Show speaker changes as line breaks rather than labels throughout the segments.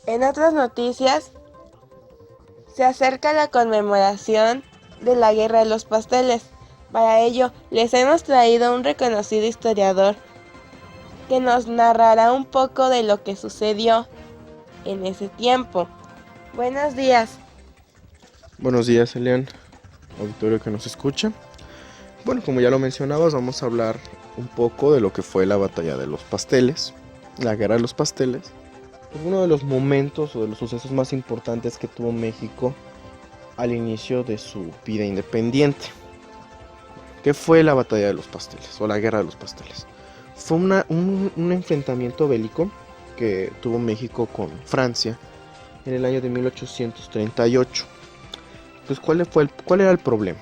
En otras noticias, se acerca la conmemoración de la Guerra de los Pasteles. Para ello, les hemos traído un reconocido historiador que nos narrará un poco de lo que sucedió en ese tiempo. Buenos días.
Buenos días, Elian, auditorio que nos escucha. Bueno, como ya lo mencionabas, vamos a hablar un poco de lo que fue la batalla de los pasteles, la guerra de los pasteles. Es uno de los momentos o de los sucesos más importantes que tuvo México al inicio de su vida independiente. ¿Qué fue la batalla de los pasteles o la guerra de los pasteles? Fue un enfrentamiento bélico que tuvo México con Francia en el año de 1838. Pues, ¿cuál era el problema?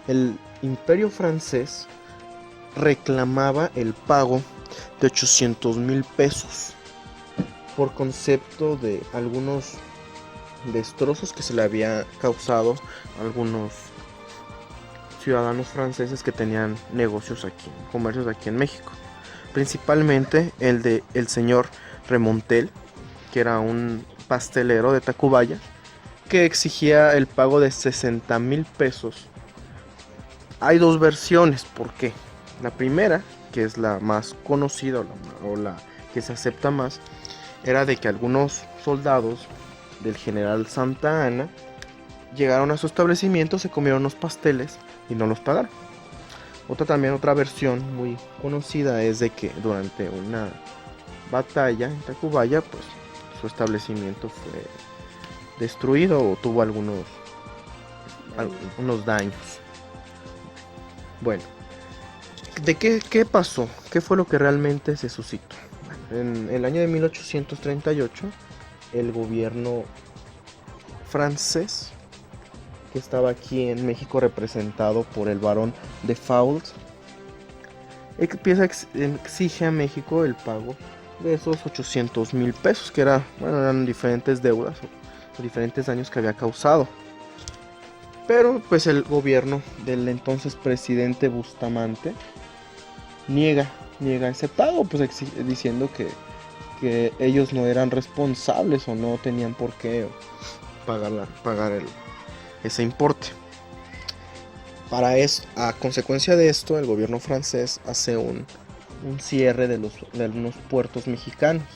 El imperio francés reclamaba el pago de 800,000 pesos por concepto de algunos destrozos que se le había causado a algunos ciudadanos franceses que tenían negocios aquí, comercios aquí en México. Principalmente el de el señor Remontel, que era un pastelero de Tacubaya, que exigía el pago de 60,000 pesos. Hay dos versiones, ¿por qué? La primera, que es la más conocida o la que se acepta más, era de que algunos soldados del general Santa Anna llegaron a su establecimiento, se comieron los pasteles y no los pagaron. Otra versión muy conocida es de que durante una batalla en Tacubaya, pues su establecimiento fue destruido o tuvo algunos daños. Bueno, ¿qué pasó? ¿Qué fue lo que realmente se suscitó? Bueno, en el año de 1838, el gobierno francés, que estaba aquí en México representado por el barón de Fault, exige a México el pago de esos 800,000 pesos, que eran diferentes deudas o diferentes daños que había causado. Pero pues el gobierno del entonces presidente Bustamante niega ese pago, pues diciendo que ellos no eran responsables o no tenían por qué pagar ese importe. A consecuencia de esto, el gobierno francés hace un cierre de algunos puertos mexicanos,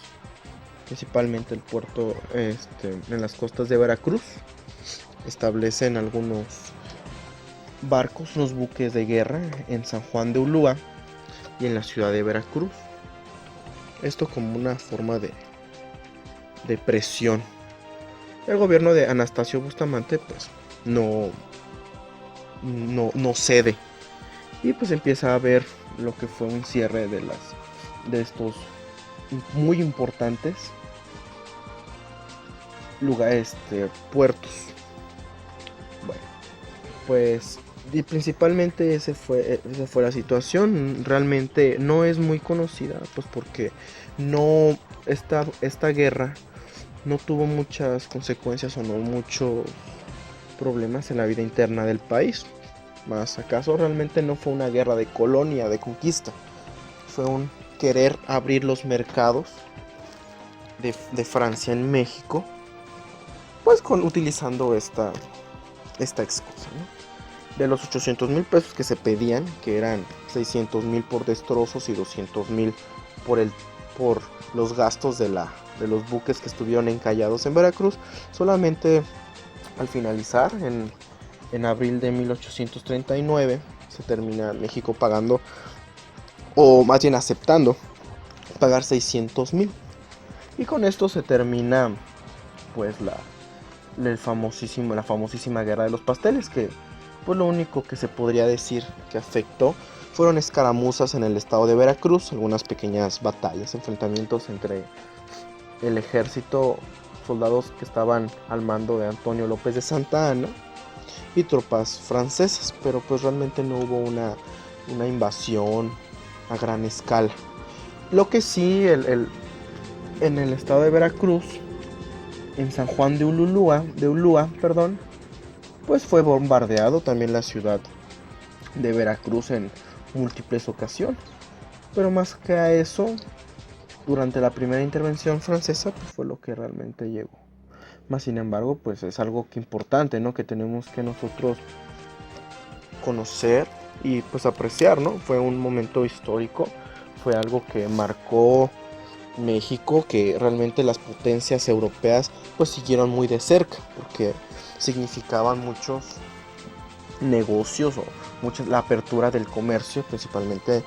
principalmente el puerto en las costas de Veracruz. Establecen algunos barcos, unos buques de guerra en San Juan de Ulúa y en la ciudad de Veracruz. Esto como una forma de presión. El gobierno de Anastasio Bustamante pues no cede y pues empieza a haber lo que fue un cierre de estos muy importantes lugares, puertos. Bueno, pues y principalmente esa fue la situación. Realmente no es muy conocida, pues porque no esta guerra no tuvo muchas consecuencias o no muchos problemas en la vida interna del país. Más acaso realmente no fue una guerra de colonia, de conquista. Fue un querer abrir los mercados de Francia en México, pues utilizando esta excusa, ¿no? De los 800,000 pesos que se pedían, que eran 600,000 por destrozos y 200,000 por los gastos de los buques que estuvieron encallados en Veracruz, solamente al finalizar en abril de 1839 se termina México pagando, o más bien aceptando, pagar 600,000. Y con esto se termina pues la famosísima guerra de los pasteles, que pues lo único que se podría decir que afectó fueron escaramuzas en el estado de Veracruz, algunas pequeñas batallas, enfrentamientos entre el ejército, soldados que estaban al mando de Antonio López de Santa Anna y tropas francesas, pero pues realmente no hubo una invasión a gran escala. Lo que sí, en el estado de Veracruz, en San Juan de Ulúa, pues fue bombardeado también la ciudad de Veracruz en múltiples ocasiones. Pero más que a eso, durante la primera intervención francesa pues fue lo que realmente llegó. Más sin embargo, pues es algo que importante, ¿no? Que tenemos que nosotros conocer y pues apreciar, ¿no? Fue un momento histórico, fue algo que marcó México, que realmente las potencias europeas pues siguieron muy de cerca, porque significaban muchos negocios o la apertura del comercio, principalmente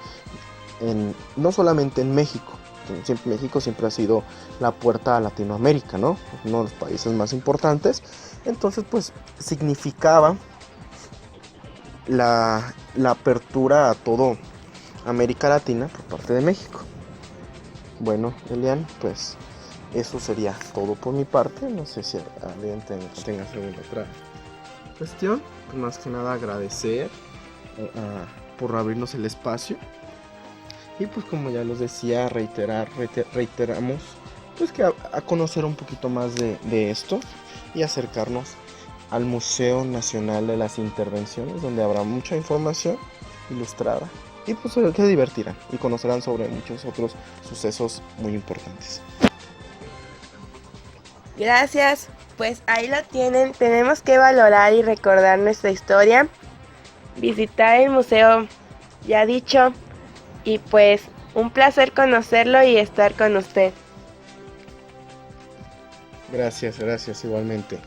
no solamente en México. México siempre ha sido la puerta a Latinoamérica, ¿no? Uno de los países más importantes. Entonces, pues significaba la apertura a todo América Latina por parte de México. Bueno, Elian, pues eso sería todo por mi parte. No sé si alguien tenga alguna otra cuestión. Pues más que nada agradecer por abrirnos el espacio. Y pues como ya los decía, reiteramos pues que a conocer un poquito más de esto y acercarnos al Museo Nacional de las Intervenciones, donde habrá mucha información ilustrada y pues se divertirán y conocerán sobre muchos otros sucesos muy importantes.
Gracias, pues ahí lo tienen, tenemos que valorar y recordar nuestra historia, visitar el museo ya dicho, y pues un placer conocerlo y estar con usted.
Gracias, igualmente.